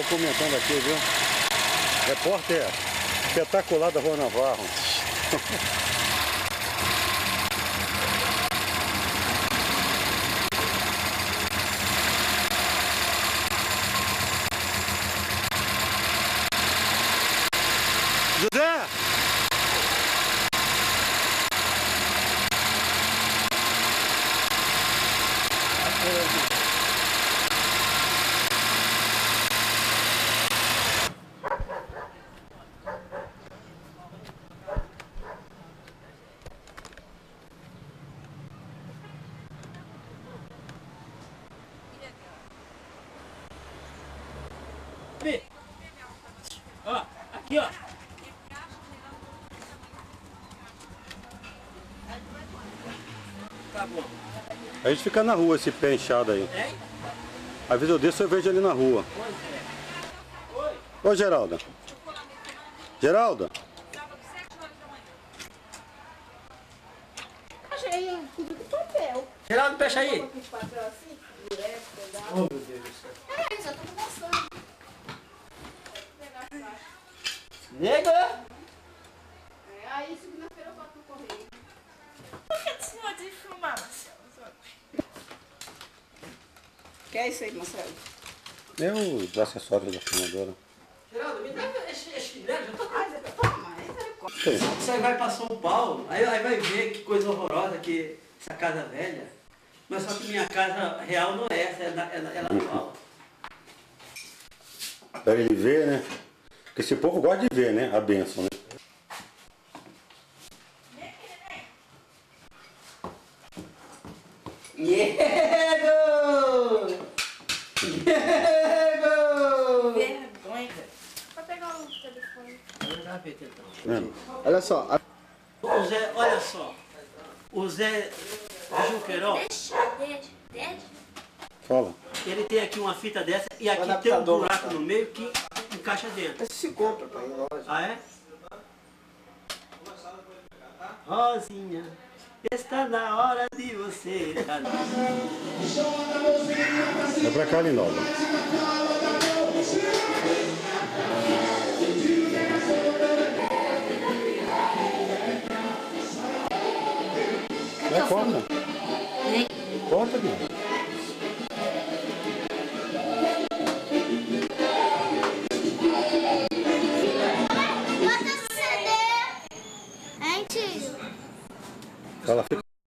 Estou comentando aqui, viu? Repórter espetacular da Rua Navarro. José! Ó, aqui ó. Tá bom. A gente fica na rua esse pé inchado aí. É? Às vezes eu desço e eu vejo ali na rua. Ô Geralda. Geralda. Achei tudo de papel. Geraldo, fecha aí. Papel assim, direto, pedaço. Oh, meu Deus do céu. É isso, eu tô conversando. Nego! Aí segunda-feira eu boto no correio. Por que tu não pode filmar, Marcelo? Que é isso aí, Marcelo? É os acessórios da filmadora. Geraldo, me dá esse chinelo, já tô... Toma, misericórdia. Tem. Você vai pra São Paulo, aí vai ver que coisa horrorosa que essa casa velha. Mas só que minha casa real não é essa, ela atual. Pra ele ver, né? Porque esse povo gosta de ver, né? A bênção, né? Diego! Diego! Vergonha. Vou pegar o telefone. Olha só, O Zé, olha só. O Zé Junqueirão, Deixa. Fala. ele tem aqui uma fita dessa e aqui tem um adaptador, buraco cara. no meio que encaixa dentro. esse se compra, pai, em loja. Ah, é? Rosinha, está na hora de você cantar. É pra cá, Linalda. Vai, corta. Corta, não. Bota no CD. Hein, tio? Ela fica